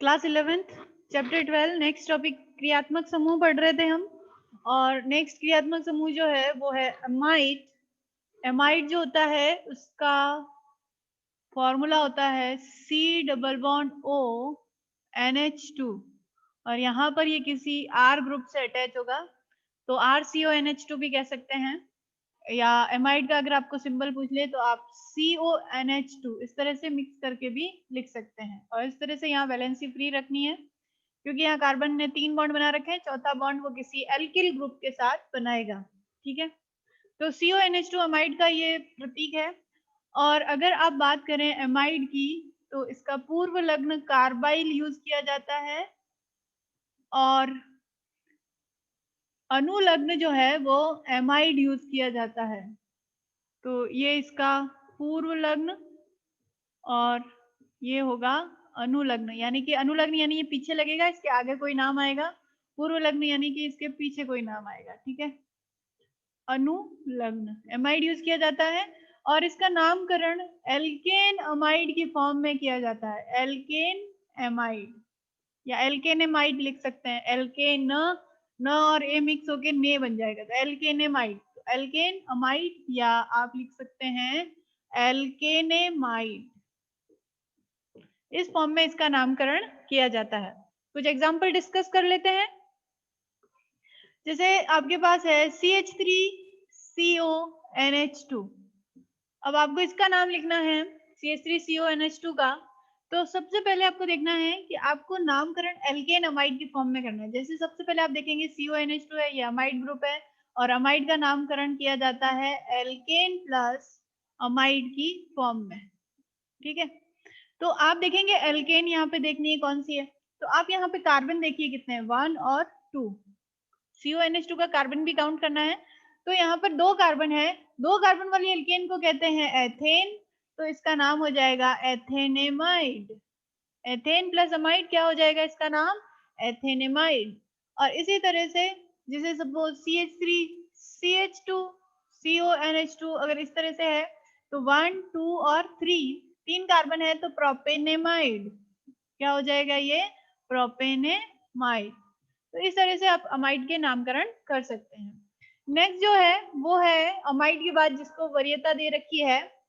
Class 11th chapter 12 next topic क्रियात्मक समूह पढ़ रहे थे हम। और नेक्स्ट क्रियात्मक समूह जो है वो है एमाइड। एमाइड जो होता है उसका फॉर्मूला होता है C+O और यहाँ पर ये किसी R ग्रुप से अटैच होगा तो RCONH2 भी कह सकते हैं, या एमाइड का अगर आपको सिंबल पूछ ले तो आप CONH2 इस तरह से मिक्स करके भी लिख सकते हैं। और इस तरह से यहाँ वैलेंसी फ्री रखनी है क्योंकि यहाँ कार्बन ने 3 बॉन्ड बना रखे हैं, चौथा बॉन्ड वो किसी एल्किल ग्रुप के साथ बनाएगा। ठीक है, तो CONH2 एमाइड का ये प्रतीक है। और अगर आप बात करें एमाइड की तो इसका पूर्व लग्न कार्बाइल यूज किया जाता है और अनुलग्न जो है वो एमाइड यूज किया जाता है। तो ये इसका पूर्व लग्न और ये होगा अनुलग्न, यानी कि अनुलग्न यानी ये पीछे लगेगा, इसके आगे कोई नाम आएगा। पूर्व लग्न यानी कि इसके पीछे कोई नाम आएगा। ठीक है, अनुलग्न एमाइड यूज किया जाता है और इसका नामकरण एल्केन अमाइड की फॉर्म में किया जाता है। एल्केन एमाइड या एल्केनेमाइड लिख सकते हैं। एल्केन न और ए मिक्स होके ने बन जाएगा तो एल्केनेमाइड। एल्केन अमाइड या आप लिख सकते हैं एल्केनेमाइड, इस फॉर्म में इसका नामकरण किया जाता है। कुछ एग्जांपल डिस्कस कर लेते हैं। जैसे आपके पास है CH3CONH2। अब आपको इसका नाम लिखना है CH3CONH2 का, तो सबसे पहले आपको देखना है कि आपको नामकरण एल्केन अमाइड की फॉर्म में करना है। जैसे सबसे पहले आप देखेंगे CONH2 है, ये अमाइड ग्रुप है और अमाइड का नामकरण किया जाता है एल्केन प्लस अमाइड की फॉर्म में। ठीक है, तो आप देखेंगे एल्केन यहाँ पे देखनी है कौन सी है, तो आप यहाँ पे कार्बन देखिए कितने हैं, 1 और 2। CONH2 का कार्बन भी काउंट करना है तो यहाँ पर 2 कार्बन है। 2 कार्बन वाली एल्केन को कहते हैं एथेन, तो इसका नाम हो जाएगा एथेनेमाइड। एथेन प्लस अमाइड क्या हो जाएगा इसका नाम, एथेनेमाइड। और इसी तरह से जैसे सपोज CH3CH2CONH2 अगर इस तरह से है तो 1 2 और 3 कार्बन है तो प्रोपेनेमाइड क्या हो जाएगा, ये प्रोपेनेमाइड। तो इस तरह से आप अमाइड के नामकरण कर सकते हैं। नेक्स्ट जो है वो है अमाइड के बाद जिसको वरीयता दे रखी है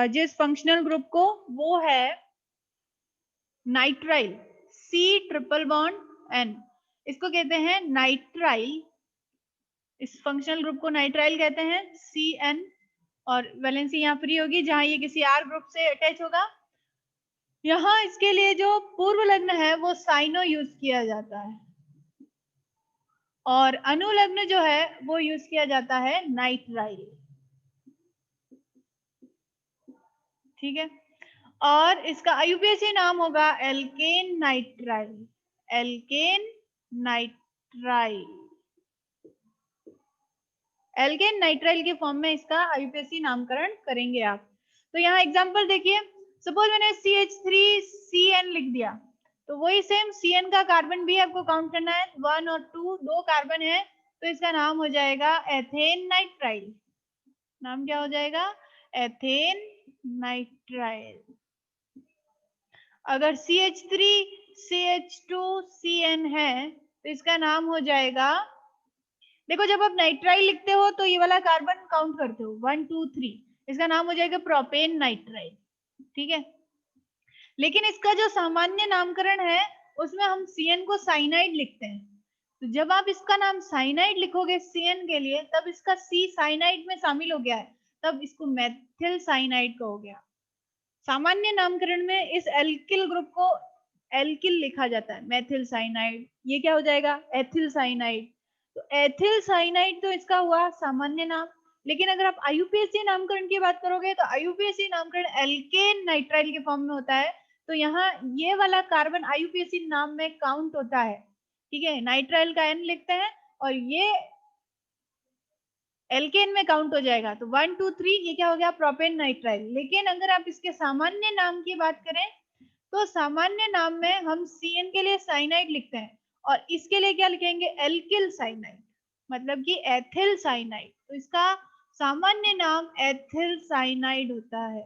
जिस फंक्शनल ग्रुप को, वो है नाइट्राइल। C+N इसको कहते हैं नाइट्राइल। इस फंक्शनल ग्रुप को नाइट्राइल कहते हैं CN। और वैलेंसी यहाँ फ्री होगी जहां ये किसी R ग्रुप से अटैच होगा। यहाँ इसके लिए जो पूर्व लग्न है वो साइनो यूज किया जाता है और अनुलग्न जो है वो यूज किया जाता है नाइट्राइल। ठीक है, और इसका IUPAC नाम होगा alkane nitrile. Alkane nitrile, alkane nitrile के फॉर्म में इसका IUPAC नामकरण करेंगे आप। तो यहाँ एग्जांपल देखिए, सपोज मैंने CH3CN लिख दिया तो वही सेम CN का कार्बन भी आपको काउंट करना है। 1 और 2 2 कार्बन है तो इसका नाम हो जाएगा एथेन नाइट्राइल। नाम क्या हो जाएगा, एथेन नाइट्राइल। अगर CH3CH2CN है तो इसका नाम हो जाएगा, देखो जब आप नाइट्राइल लिखते हो तो ये वाला कार्बन काउंट करते हो 1 2 3, इसका नाम हो जाएगा प्रोपेन नाइट्राइल। ठीक है, लेकिन इसका जो सामान्य नामकरण है उसमें हम CN को साइनाइड लिखते हैं। तो जब आप इसका नाम साइनाइड लिखोगे CN के लिए तब इसका C साइनाइड में शामिल हो गया है, तब इसको मेथिल साइनाइड कहोगे आप। सामान्य नामकरण में इस एल्किल ग्रुप को एल्किल लिखा जाता है, मेथिल साइनाइड। ये क्या हो जाएगा, एथिल साइनाइड। तो एथिल साइनाइड तो इसका हुआ सामान्य नाम। लेकिन अगर आप IUPAC नामकरण की बात करोगे तो IUPAC नामकरण एल्केन नाइट्राइल के फॉर्म में होता है। तो यहाँ ये वाला कार्बन IUPAC नाम में काउंट होता है। ठीक है, नाइट्राइल का N लिखते हैं और ये एल्केन में काउंट हो जाएगा। तो 1 2 3 ये क्या हो गया, प्रोपेन नाइट्राइल। लेकिन अगर आप इसके सामान्य नाम की बात करें तो सामान्य नाम में हम CN के लिए साइनाइड लिखते हैं और इसके लिए क्या लिखेंगे, एल्किल साइनाइड, मतलब कि एथिल साइनाइड। तो इसका सामान्य नाम एथिल साइनाइड होता है।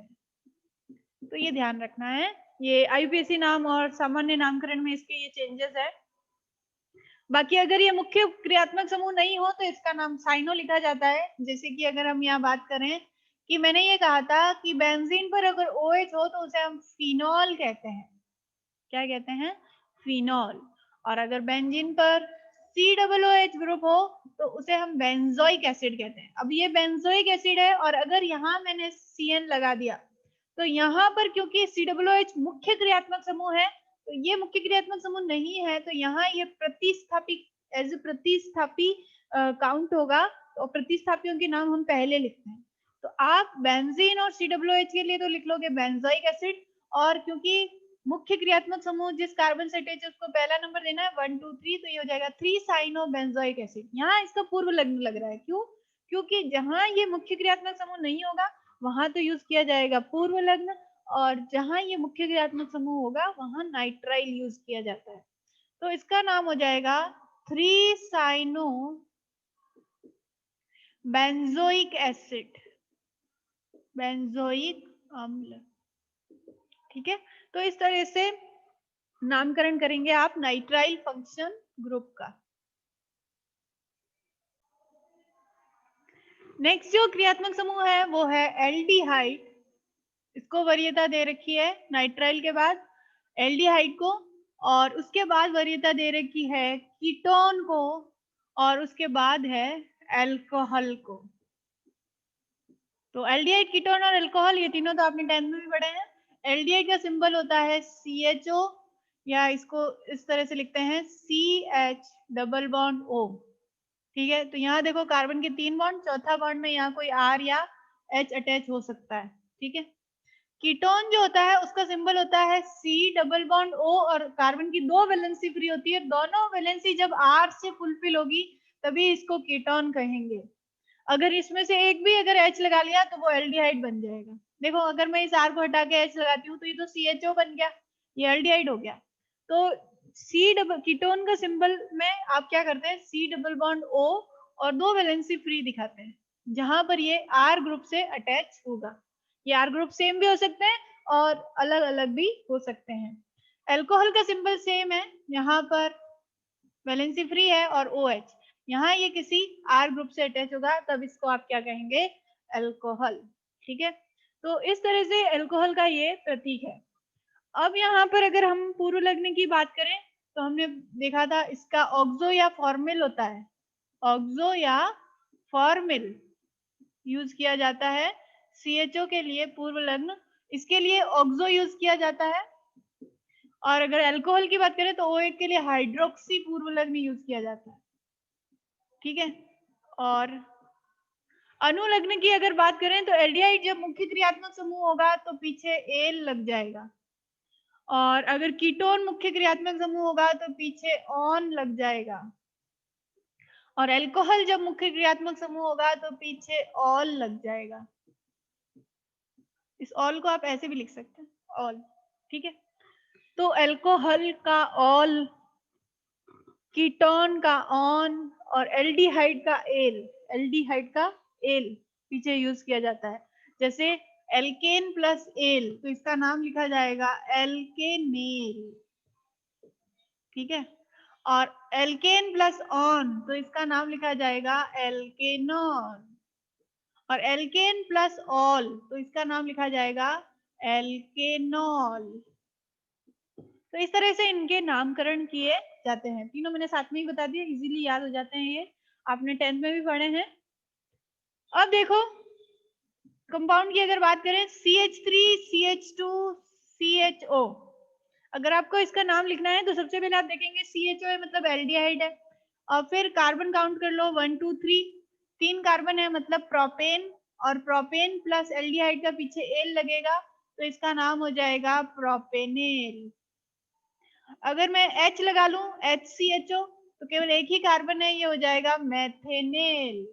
तो ये ध्यान रखना है। ये IUPAC नाम और सामान्य नामकरण में इसके ये चेंजेस है। बाकी अगर ये मुख्य क्रियात्मक समूह नहीं हो तो इसका नाम साइनो लिखा जाता है। जैसे कि अगर हम यहाँ बात करें कि मैंने ये कहा था कि बेंजीन पर अगर OH हो तो उसे हम फिनॉल कहते हैं। क्या कहते हैं? फिनॉल। और अगर बेंजीन पर COOH ग्रुप हो तो उसे हम बेंजोइक एसिड कहते हैं। अब ये बेंजोइक एसिड है और अगर यहाँ मैंने CN लगा दिया तो यहाँ पर क्योंकि COOH मुख्य क्रियात्मक समूह है तो ये मुख्य क्रियात्मक समूह नहीं है तो यहाँ ये प्रतिस्थापी एज ए प्रतिस्थापी काउंट होगा। तो प्रतिस्थापियों के नाम हम पहले लिखते हैं। तो आप बेंजीन और COOH के लिए तो लिख लोगे बेंजोइक एसिड, और क्योंकि मुख्य क्रियात्मक समूह जिस कार्बन से अटैच है उसको पहला नंबर देना है 1 2 3, तो ये हो जाएगा 3 साइनो बेंजोइक एसिड। यहाँ इसका पूर्व लग्न लग रहा है, क्यों? क्योंकि जहां ये मुख्य क्रियात्मक समूह नहीं होगा वहां तो यूज किया जाएगा पूर्व लग्न, और जहां ये मुख्य क्रियात्मक समूह होगा वहां नाइट्राइल यूज किया जाता है। तो इसका नाम हो जाएगा 3 साइनो बेंजोइक एसिड, बेंजोइक अम्ल। ठीक है, तो इस तरह से नामकरण करेंगे आप नाइट्राइल फंक्शन ग्रुप का। नेक्स्ट जो क्रियात्मक समूह है वो है एल्डिहाइड। इसको वरीयता दे रखी है नाइट्राइल के बाद एल्डिहाइड को, और उसके बाद वरीयता दे रखी है कीटोन को, और उसके बाद है अल्कोहल को। तो एल्डिहाइड, कीटोन और अल्कोहल ये तीनों तो आपने 10th में भी पढ़े हैं। एल्डिहाइड का सिंबल होता है CHO, या इसको इस तरह से लिखते हैं CH डबल बॉन्ड O। ठीक है, तो यहाँ देखो कार्बन के 3 बॉन्ड, चौथा बॉन्ड में यहाँ कोई R या H अटैच हो सकता है। ठीक है, कीटोन जो होता है उसका सिंबल होता है C डबल बॉन्ड O, और कार्बन की 2 वैलेंसी फ्री होती है। दोनों वैलेंसी जब R से फुलफिल होगी तभी इसको कीटोन कहेंगे। अगर इसमें से एक भी अगर H लगा लिया तो वो एल्डिहाइड बन जाएगा। देखो अगर मैं इस R को हटा के H लगाती हूँ तो ये तो CHO बन गया, ये एल्डिहाइड हो गया। तो C डबल कीटोन का सिंबल में आप क्या करते हैं, C डबल बॉन्ड O और 2 वैलेंसी फ्री दिखाते हैं जहां पर ये R ग्रुप से अटैच होगा। ये R ग्रुप सेम भी हो सकते हैं और अलग अलग भी हो सकते हैं। अल्कोहल का सिंबल सेम है, यहाँ पर वैलेंसी फ्री है और OH, यहाँ ये किसी R ग्रुप से अटैच होगा तब इसको आप क्या कहेंगे, अल्कोहल। ठीक है, तो इस तरह से अल्कोहल का ये प्रतीक है। अब यहाँ पर अगर हम पूर्व लग्न की बात करें तो हमने देखा था इसका ऑक्सो या फॉर्मिल होता है, ऑक्सो या फॉर्मिल यूज किया जाता है CHO के लिए पूर्व लग्न, इसके लिए ऑक्सो यूज किया जाता है। और अगर अल्कोहल की बात करें तो OH के लिए हाइड्रोक्सी पूर्व लग्न यूज किया जाता है। ठीक है, और अनुलग्न की अगर बात करें तो एल्डिहाइड जब मुख्य क्रियात्मक समूह होगा तो पीछे एल लग जाएगा, और अगर कीटोन मुख्य क्रियात्मक समूह होगा तो पीछे ऑन लग जाएगा, और अल्कोहल जब मुख्य क्रियात्मक समूह होगा तो पीछे ऑल लग जाएगा। इस ऑल को आप ऐसे भी लिख सकते हैं, ऑल। ठीक है, तो अल्कोहल का ऑल, कीटोन का ऑन, और एल्डिहाइड का एल, एल्डिहाइड का एल पीछे यूज किया जाता है। जैसे एल्केन प्लस एल तो इसका नाम लिखा जाएगा एल्केनेल। ठीक है, और एल्केन प्लस ऑन तो इसका नाम लिखा जाएगा एल्केनॉन, और एल्केन प्लस ऑल तो इसका नाम लिखा जाएगा एल्केनॉल। तो इस तरह से इनके नामकरण किए जाते हैं। तीनों मैंने साथ में ही बता दिया, इजीली याद हो जाते हैं, ये आपने 10th में भी पढ़े हैं। अब देखो कंपाउंड की अगर बात करें CH3 CH2 CHO, अगर आपको इसका नाम लिखना है तो सबसे पहले आप देखेंगे CHO है मतलब एल्डिहाइड है, और फिर कार्बन काउंट कर लो 1 2 3, 3 कार्बन है मतलब प्रोपेन, और प्रोपेन प्लस एल्डिहाइड का पीछे एल लगेगा तो इसका नाम हो जाएगा प्रोपेनेल। अगर मैं H लगा लूं HCHO तो केवल एक ही कार्बन है, ये हो जाएगा मेथेनेल।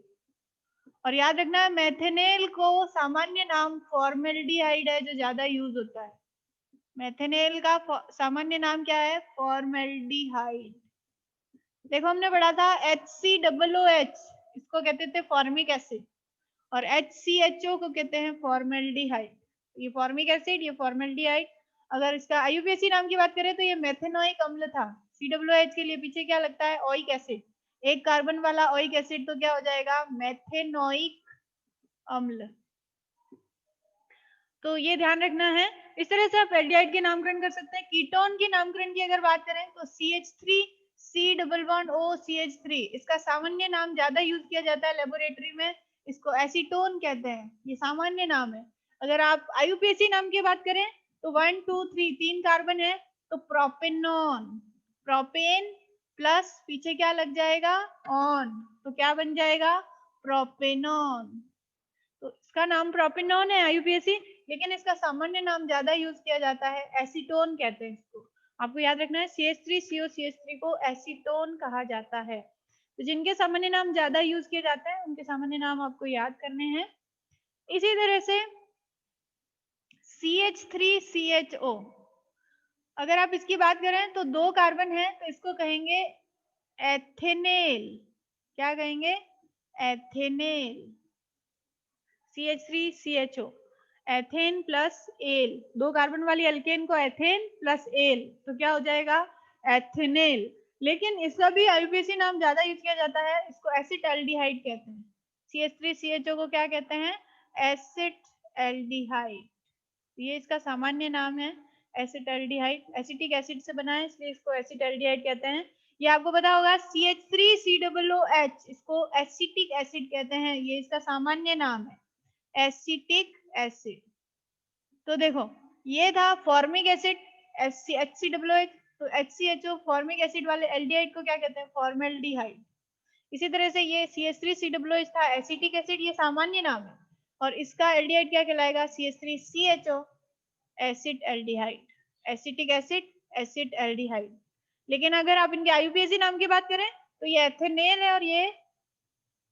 और याद रखना मेथेनेल को सामान्य नाम फॉर्मेल्डिहाइड है जो ज्यादा यूज होता है। मेथेनेल का सामान्य नाम क्या है, फॉर्मेल्डिहाइड। देखो हमने पढ़ा था HCOOH, इसको कहते थे फॉर्मिक एसिड, और HCHO को कहते हैं फॉर्मेल्डिहाइड। ये फॉर्मिक एसिड, ये फॉर्मेल्डिहाइड। अगर इसका IUPAC नाम की बात करें तो ये मेथेनोइक अम्ल था। COOH के लिए पीछे क्या लगता है, ओइक एसिड। एक कार्बन वाला ओइक एसिड तो क्या हो जाएगा, मेथेनोइक अम्ल। तो ये ध्यान रखना है। इस तरह से आप एल्डिहाइड के नामकरण कर सकते हैं। कीटोन के नामकरण की अगर बात करें तो CH3 C double bond O CH3, इसका सामान्य नाम ज्यादा यूज किया जाता है लेबोरेटरी में, इसको एसीटोन कहते हैं, ये सामान्य नाम है। अगर आप IUPAC नाम की बात करें तो 1 2 3 तीन कार्बन है तो प्रोपेनॉन, प्रोपेन प्लस पीछे क्या लग जाएगा, ऑन, तो क्या बन जाएगा, प्रोपेनॉन। तो इसका नाम प्रोपेनॉन है IUPAC, लेकिन इसका सामान्य नाम ज्यादा यूज किया जाता है, एसीटोन कहते हैं इसको। आपको याद रखना है CH3COCH3 को एसीटोन कहा जाता है। तो जिनके सामान्य नाम ज्यादा यूज किए जाते हैं उनके सामान्य नाम आपको याद करने हैं। इसी तरह से CH3CHO, अगर आप इसकी बात करें तो दो कार्बन है तो इसको कहेंगे एथेनेल। क्या कहेंगे, एथेनेल। CH3CHO, एथेन प्लस एल, दो कार्बन वाली एल्केन को एथेन प्लस एल तो क्या हो जाएगा, एथेनेल। लेकिन इसका भी IUPAC नाम ज्यादा यूज किया जाता है, इसको एसिटाल्डिहाइड कहते हैं। CH3CHO को क्या कहते हैं, एसिटाल्डिहाइड। ये इसका सामान्य नाम है, एसिटाल्डिहाइड। एसिटिक एसिड से बना है इसलिए इसको एसिटाल्डिहाइड कहते हैं। ये आपको पता होगा CH3COOH, इसको एसिटिक एसिड कहते हैं, ये इसका सामान्य नाम है, एसिटिक एसिड। तो देखो ये था फॉर्मिक एसिड HCOOH, तो HCHO फॉर्मिक एसिड वाले एल्डिहाइड को क्या कहते हैं, फॉर्मेल्डिहाइड। इसी तरह से ये CH3COOH था, एसिटिक एसिड, ये सामान्य नाम है, और इसका एल्डिहाइड क्या कहलाएगा, CH3CHO, acid aldehyde, acetic acid, acid aldehyde. लेकिन अगर आप इनके IUPAC नाम की बात करें तो ये एथेनेल है और ये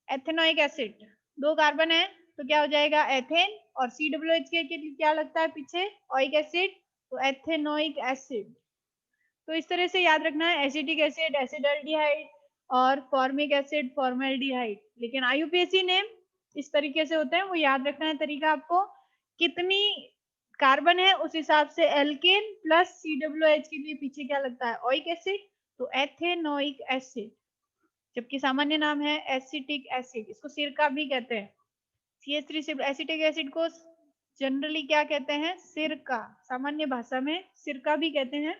एथेनोइक एसिड। दो कार्बन है तो क्या हो जाएगा, एथेन, और COOH के क्या लगता है पीछे, ओइक एसिड, तो एथेनोइक एसिड। तो इस तरह से याद रखना है, एसिटिक एसिड एसिडाल्डिहाइड और फॉर्मिक एसिड फॉर्मेल्डिहाइड। लेकिन IUPAC नेम इस तरीके से होते हैं, वो याद रखना है तरीका आपको। कितनी कार्बन है उस हिसाब से एल्केन प्लस COOH के लिए पीछे क्या लगता है, ओइक एसिड, तो एथेनोइक एसिड। जबकि सामान्य नाम है एसिटिक एसिड, इसको सिरका भी कहते हैं। CH3 एसिटिक एसिड को जनरली क्या कहते हैं, सिरका, सामान्य भाषा में सिरका भी कहते हैं।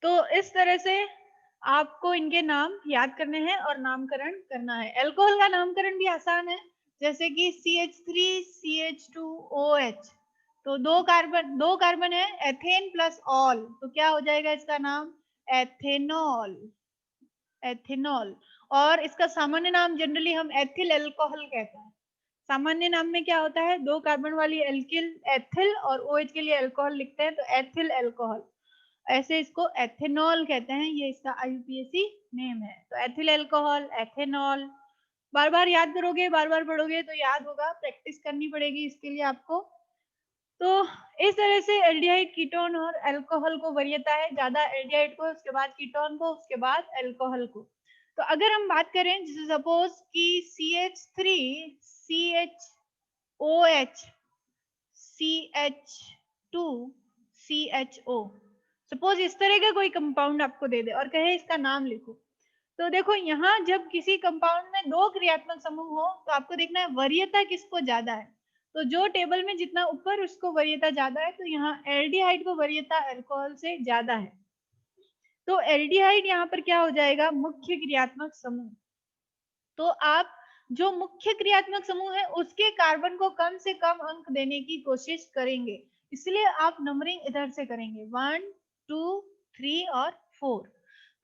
तो इस तरह से आपको इनके नाम याद करने हैं और नामकरण करना है। अल्कोहल का नामकरण भी आसान है, जैसे कि CH3CH2OH, तो दो कार्बन है, एथेन प्लस ऑल, तो क्या हो जाएगा इसका नाम, एथेनॉल, एथेनॉल। और इसका सामान्य नाम जनरली हम एथिल अल्कोहल कहते हैं। सामान्य नाम में क्या होता है, दो कार्बन वाली एल्किल एथिल और OH के लिए अल्कोहल लिखते हैं तो एथिल अल्कोहल, ऐसे इसको एथेनॉल कहते हैं, ये इसका IUPAC नेम है। तो एथिल अल्कोहल, एथेनॉल, बार बार याद करोगे, बार बार पढ़ोगे तो याद होगा, प्रैक्टिस करनी पड़ेगी इसके लिए आपको। तो इस तरह से एल्डिहाइड, कीटोन और अल्कोहल को वरीयता है, ज्यादा एल्डिहाइड को, उसके बाद कीटोन को, उसके बाद अल्कोहल को। तो अगर हम बात करें जैसे सपोज कि CH3CHOH CH2CHO, सपोज इस तरह का कोई कंपाउंड आपको दे दे और कहे इसका नाम लिखो, तो देखो यहाँ जब किसी कंपाउंड में दो क्रियात्मक समूह हो तो आपको देखना है वरीयता किसको ज्यादा है। तो जो टेबल में जितना ऊपर उसको वरीयता ज्यादा है, तो यहाँ एल्डिहाइड को वरीयता अल्कोहल से ज्यादा है। तो एल्डिहाइड यहाँ पर क्या हो जाएगा, मुख्य क्रियात्मक समूह। तो आप जो मुख्य क्रियात्मक समूह है उसके कार्बन को कम से कम अंक देने की कोशिश करेंगे, इसलिए आप नंबरिंग इधर से करेंगे 1 2 3 और 4।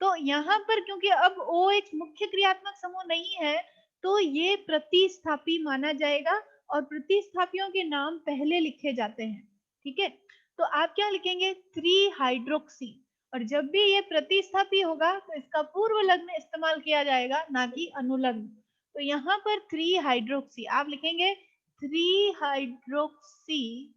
तो यहाँ पर क्योंकि अब OH मुख्य क्रियात्मक समूह नहीं है तो ये प्रतिस्थापी माना जाएगा और प्रतिस्थापियों के नाम पहले लिखे जाते हैं, ठीक है। तो आप क्या लिखेंगे, 3 हाइड्रोक्सी, और जब भी ये प्रतिस्थापी होगा तो इसका पूर्व लग्न इस्तेमाल किया जाएगा, ना कि अनुलग्न। तो यहाँ पर 3 हाइड्रोक्सी आप लिखेंगे 3 हाइड्रोक्सी,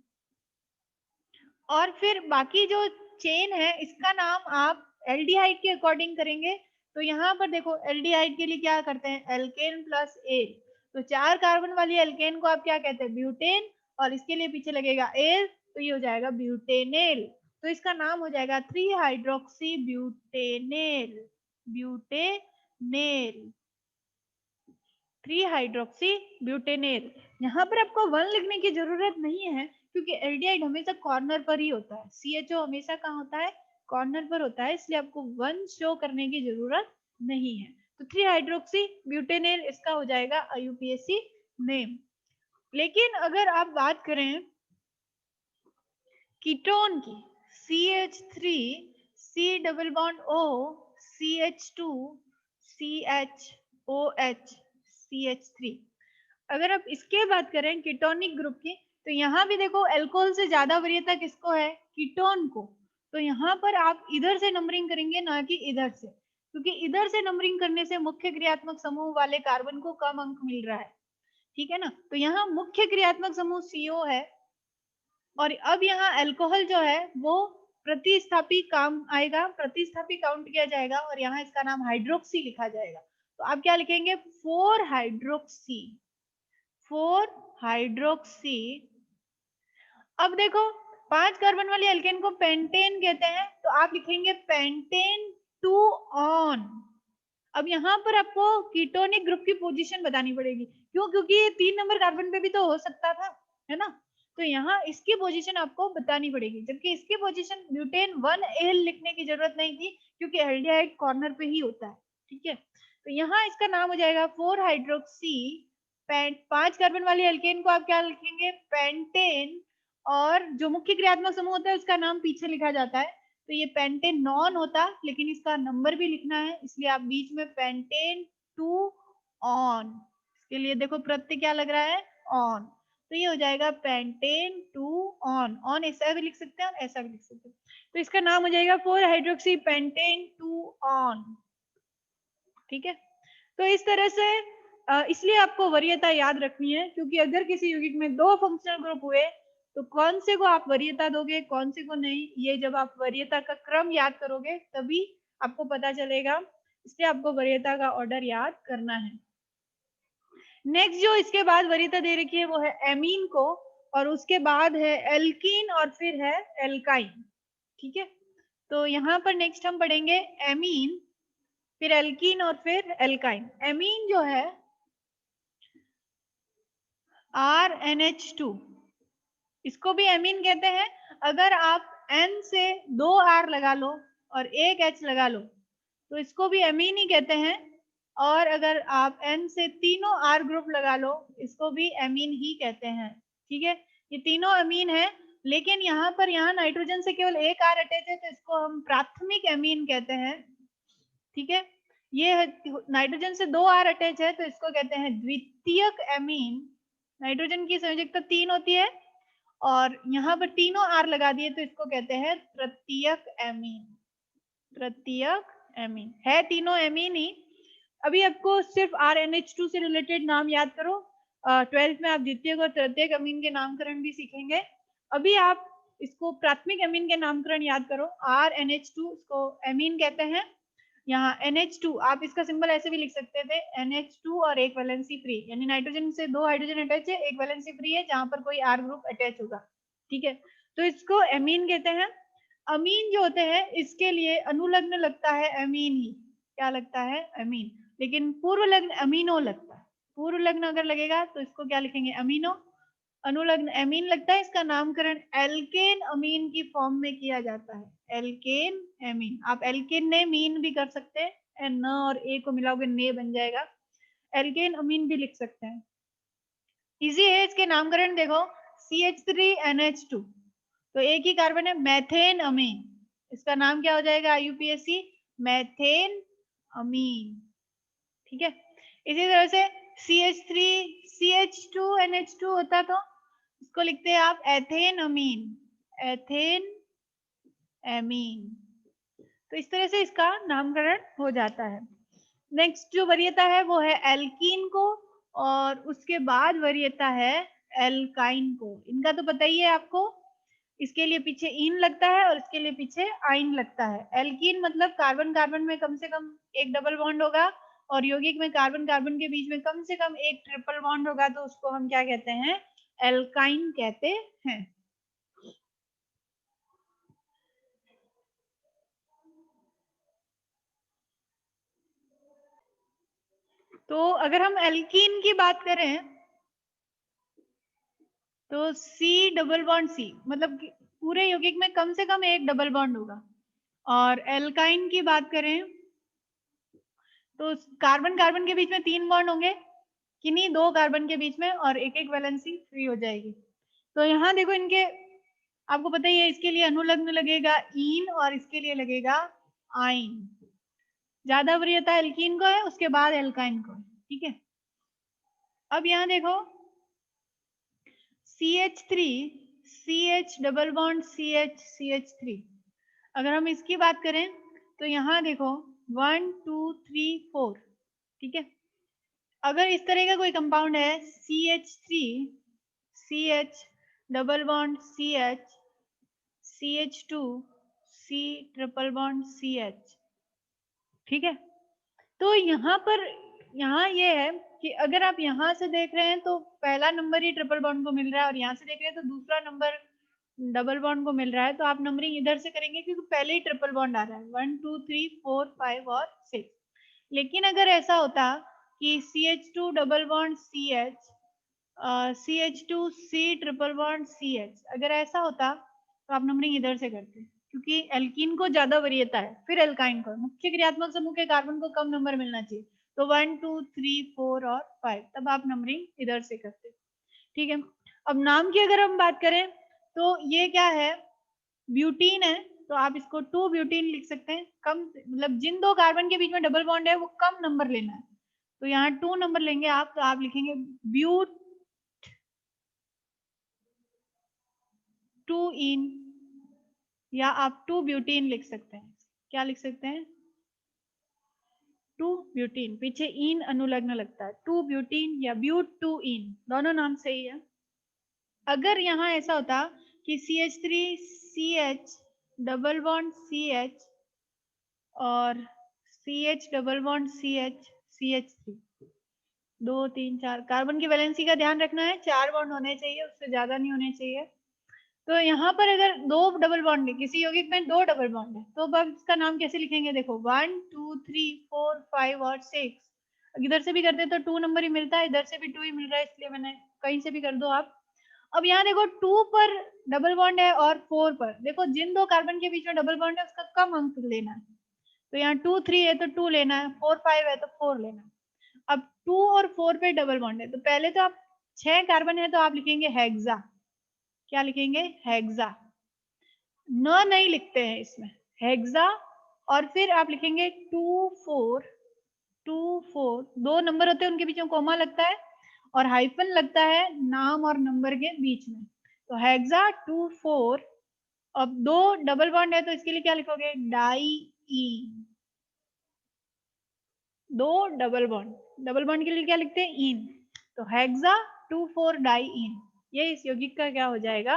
और फिर बाकी जो चेन है इसका नाम आप एल्डिहाइड के अकॉर्डिंग करेंगे। तो यहाँ पर देखो एल्डिहाइड के लिए क्या करते हैं, एल्केन प्लस ए, तो 4 कार्बन वाली एल्केन को आप क्या कहते हैं, ब्यूटेन, और इसके लिए पीछे लगेगा एल, तो ये हो जाएगा ब्यूटेनेल। तो इसका नाम हो जाएगा 3 हाइड्रोक्सी ब्यूटेनेल, ब्यूटेनेल, 3 हाइड्रोक्सी ब्यूटेनेल। यहाँ पर आपको 1 लिखने की जरूरत नहीं है क्योंकि एल्डिहाइड हमेशा कॉर्नर पर ही होता है, CHO हमेशा कहाँ होता है, कॉर्नर पर होता है, इसलिए आपको 1 शो करने की जरूरत नहीं है। तो 3 हाइड्रोक्सी ब्यूटेनेल इसका हो जाएगा IUPAC नेम। लेकिन अगर आप बात करें कीटोन की, CH3 C double bond O CH2 CHOH CH3, अगर आप इसके बात करें कीटोनिक ग्रुप की, तो यहाँ भी देखो अल्कोहल से ज्यादा वरीयता किसको है, कीटोन को। तो यहाँ पर आप इधर से नंबरिंग करेंगे ना कि इधर से, क्योंकि इधर से नंबरिंग करने से मुख्य क्रियात्मक समूह वाले कार्बन को कम अंक मिल रहा है, ठीक है ना। तो यहाँ मुख्य क्रियात्मक समूह CO है, और अब यहाँ अल्कोहल जो है वो प्रतिस्थापी काम आएगा, प्रतिस्थापी काउंट किया जाएगा, और यहाँ इसका नाम हाइड्रोक्सी लिखा जाएगा। तो आप क्या लिखेंगे, 4 हाइड्रोक्सी, 4 हाइड्रोक्सी। अब देखो 5 कार्बन वाली एल्केन को पेंटेन कहते हैं, तो आप लिखेंगे पेंटेन 2 ऑन। अब यहाँ पर आपको कीटोनिक ग्रुप की पोजीशन बतानी पड़ेगी, क्यों, क्योंकि ये 3 नंबर कार्बन पे भी तो हो सकता था, है ना। तो यहाँ इसकी पोजीशन आपको बतानी पड़ेगी, जबकि इसकी पोजीशन ब्यूटेन 1Al लिखने की जरूरत नहीं थी क्योंकि एल्डिहाइड कॉर्नर पे ही होता है, ठीक है। तो यहाँ इसका नाम हो जाएगा 4 हाइड्रोक्सी 5 कार्बन वाली एल्केन को आप क्या लिखेंगे, पेंटेन, और जो मुख्य क्रियात्मक समूह होता है उसका नाम पीछे लिखा जाता है। तो ये पेंटेन नॉन होता, लेकिन इसका नंबर भी लिखना है, इसलिए आप बीच में पेंटेन 2 ऑन, इसके लिए देखो प्रत्यय क्या लग रहा है, ऑन। तो ये हो जाएगा पेंटेन 2 ऑन, ऑन ऐसा भी लिख सकते हैं और ऐसा भी लिख सकते हैं। तो इसका नाम हो जाएगा 4 हाइड्रोक्सी पेंटेन 2 ऑन, ठीक है। तो इस तरह से इसलिए आपको वरीयता याद रखनी है, क्योंकि अगर किसी यौगिक में 2 फंक्शनल ग्रुप हुए तो कौन से को आप वरीयता दोगे, कौन से को नहीं, ये जब आप वरीयता का क्रम याद करोगे तभी आपको पता चलेगा, इसलिए आपको वरीयता का ऑर्डर याद करना है। नेक्स्ट जो इसके बाद वरीयता दे रखी है वो है एमीन को, और उसके बाद है एल्कीन, और फिर है एल्काइन, ठीक है। तो यहाँ पर नेक्स्ट हम पढ़ेंगे एमीन, फिर एल्कीन और फिर एल्काइन। एमीन जो है RNH2, इसको भी एमीन कहते हैं। अगर आप N से 2 R लगा लो और 1 H लगा लो तो इसको भी एमीन ही कहते हैं, और अगर आप N से तीनों R ग्रुप लगा लो इसको भी एमीन ही कहते हैं, ठीक है। ये तीनों एमीन है, लेकिन यहाँ पर यहाँ नाइट्रोजन से केवल 1 R अटैच है तो इसको हम प्राथमिक एमीन कहते हैं, ठीक है। ये नाइट्रोजन से 2 R अटैच है तो इसको कहते हैं द्वितीयक एमीन। नाइट्रोजन की संयोजकता 3 होती है और यहाँ पर तीनों R लगा दिए तो इसको कहते हैं तृतीयक एमीन, तृतीयक एमीन है, तीनों एमीन ही। अभी आपको सिर्फ RNH2 से रिलेटेड नाम याद करो, 12th में आप द्वितीयक और तृतीयक एमीन के नामकरण भी सीखेंगे। अभी आप इसको प्राथमिक एमीन के नामकरण याद करो, RNH2 इसको एमीन कहते हैं। यहाँ NH2 आप इसका सिंबल ऐसे भी लिख सकते थे, NH2 और एक वैलेंसी फ्री, यानी नाइट्रोजन से 2 हाइड्रोजन अटैच है, एक वैलेंसी फ्री है जहां पर कोई R ग्रुप अटैच होगा, ठीक है। तो इसको एमीन कहते हैं। अमीन जो होते हैं इसके लिए अनुलग्न लगता है एमीन ही, क्या लगता है, अमीन, लेकिन पूर्व लग्न अमीनो लगता है। पूर्व लग्न अगर लगेगा तो इसको क्या लिखेंगे, अमीनो। अनुलग्न एमीन लगता है, इसका नामकरण एल्केन अमीन की फॉर्म में किया जाता है, एल्केन एमीन। आप एल्केन ने मीन भी कर सकते हैं, न और ए को मिलाओगे ने बन जाएगा, एल्केन अमीन भी लिख सकते हैं, इजी है। इसके नामकरण देखो, CH3NH2, तो एक ही कार्बन है, मैथेन अमीन, इसका नाम क्या हो जाएगा IUPAC, मैथेन अमीन, ठीक है। इसी तरह से CH3CH2NH2 होता तो इसको लिखते हैं आप एथेन अमीन, एथेन एमीन। तो इस तरह से इसका नामकरण हो जाता है। नेक्स्ट जो वरीयता है वो है एल्कीन को, और उसके बाद वरीयता है एल्काइन को। इनका तो पता ही है आपको, इसके लिए पीछे इन लगता है और इसके लिए पीछे आइन लगता है। एल्कीन मतलब कार्बन कार्बन में कम से कम एक डबल बॉन्ड होगा, और यौगिक में कार्बन कार्बन के बीच में कम से कम एक ट्रिपल बॉन्ड होगा, तो उसको हम क्या कहते हैं, एल्काइन कहते हैं। तो अगर हम एल्कीन की बात करें तो C डबल बॉन्ड C, मतलब पूरे यौगिक में कम से कम एक डबल बॉन्ड होगा। और एल्काइन की बात करें तो कार्बन कार्बन के बीच में 3 बॉन्ड होंगे, किन्हीं 2 कार्बन के बीच में, और एक एक वैलेंसी फ्री हो जाएगी। तो यहाँ देखो इनके, आपको पता ही है, इसके लिए अनुलग्न लगेगा इन और इसके लिए लगेगा आइन। ज्यादा वरीयता एल्कीन को है, उसके बाद एल्काइन को है। ठीक है, अब यहाँ देखो CH3 CH double bond CH CH3, अगर हम इसकी बात करें तो यहाँ देखो 1 2 3 4। ठीक है, अगर इस तरह का कोई कंपाउंड है CH3 CH double bond CH CH2 C triple bond CH, ठीक है, तो यहाँ पर, यहाँ ये है कि अगर आप यहाँ से देख रहे हैं तो पहला नंबर ही ट्रिपल बॉन्ड को मिल रहा है, और यहाँ से देख रहे हैं तो दूसरा नंबर डबल बॉन्ड को मिल रहा है, तो आप नंबरिंग इधर से करेंगे क्योंकि पहले ही ट्रिपल बॉन्ड आ रहा है 1 2 3 4 5 और 6। लेकिन अगर ऐसा होता कि CH2 double bond CH CH2 C triple bond CH, अगर ऐसा होता तो आप नंबरिंग इधर से करते, क्योंकि एल्कीन को ज्यादा वरीयता है, फिर एल्काइन को। मुख्य क्रियात्मक समूह के कार्बन को कम नंबर मिलना चाहिए, तो 1 2 3 4 और 5, तब आप नंबरिंग इधर से करते। ठीक है, अब नाम की अगर हम बात करें तो ये क्या है, ब्यूटीन है, तो आप इसको 2 ब्यूटीन लिख सकते हैं। कम, मतलब जिन 2 कार्बन के बीच में डबल बॉन्ड है वो कम नंबर लेना है, तो यहाँ 2 नंबर लेंगे आप, तो आप लिखेंगे ब्यूट 2 इन, या आप 2 ब्यूटीन लिख सकते हैं। क्या लिख सकते हैं, 2 ब्यूटीन, पीछे इन अनुलग्न लगता है, 2 ब्यूटीन या ब्यूट 2 इन, दोनों नाम सही है। अगर यहाँ ऐसा होता कि CH3 CH double bond CH और CH double bond CH CH3, 2 3 4, carbon की वैलेंसी का ध्यान रखना है, 4 बॉन्ड होने चाहिए, उससे ज्यादा नहीं होने चाहिए। तो यहाँ पर अगर 2 डबल बॉन्ड है, किसी यौगिक में 2 डबल बॉन्ड है, तो अब इसका नाम कैसे लिखेंगे, देखो 1 2 3 4 5 और 6, इधर से भी करते तो 2 नंबर ही मिलता है, इधर से भी 2 ही मिल रहा है, इसलिए मैंने कहीं से भी कर दो आप। अब यहाँ देखो 2 पर डबल बॉन्ड है और 4 पर, देखो जिन 2 कार्बन के बीच में डबल बॉन्ड है उसका कम अंक लेना है, तो यहाँ 2 3 है तो 2 लेना है, 4 5 है तो 4 लेना है। अब 2 और 4 पे डबल बॉन्ड है, तो पहले तो आप 6 कार्बन है तो आप लिखेंगे हेक्सा। क्या लिखेंगे, हेक्सा। न नहीं लिखते हैं इसमें, हेक्सा। और फिर आप लिखेंगे 2 4 2 4, 2 नंबर होते हैं उनके बीच में कोमा लगता है और हाइफन लगता है नाम और नंबर के बीच में, तो हेक्सा 2 4। अब 2 डबल बॉन्ड है तो इसके लिए क्या लिखोगे, डाई इन। 2 डबल बॉन्ड के लिए क्या लिखते हैं, इन, तो हेक्सा 2 4 डाई इन, ये इस यौगिक का क्या हो जाएगा,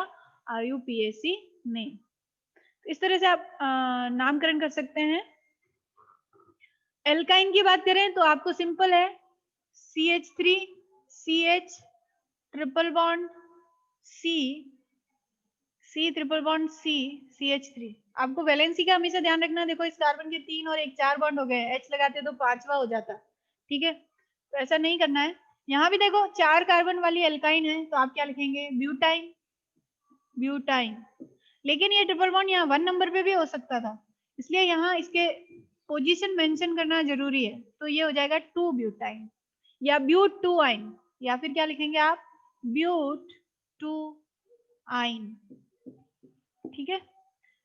IUPAC नेम। इस तरह से आप नामकरण कर सकते हैं। एल्काइन की बात करें तो आपको सिंपल है, CH3 CH triple bond C C triple bond C CH3। आपको वैलेंसी का हमेशा ध्यान रखना, देखो इस कार्बन के 3 और एक 4 बॉन्ड हो गए, H लगाते तो 5वां हो जाता। ठीक है, तो ऐसा नहीं करना है। यहाँ भी देखो 4 कार्बन वाली एल्काइन है, तो आप क्या लिखेंगे, ब्यूटाइन ब्यूटाइन। लेकिन ये ट्रिपल बॉन्ड यहाँ 1 नंबर पे भी हो सकता था, इसलिए यहाँ इसके पोजीशन मेंशन करना जरूरी है, तो ये हो जाएगा 2 ब्यूटाइन या ब्यूट 2 आइन, या फिर क्या लिखेंगे आप, ब्यूट 2 आइन। ठीक है,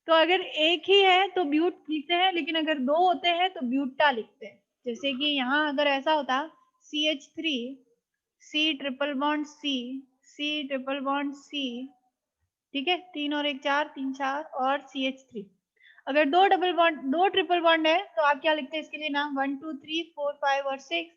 तो अगर एक ही है तो ब्यूट लिखते हैं, लेकिन अगर 2 होते हैं तो ब्यूटा लिखते हैं। जैसे कि यहाँ अगर ऐसा होता CH3 C triple bond C triple bond C, ठीक है, 3 और 1 4, 3 4 और CH3। अगर 2 ट्रिपल बॉन्ड है तो आप क्या लिखते हैं इसके लिए नाम, 1 2 3 4 5 और 6,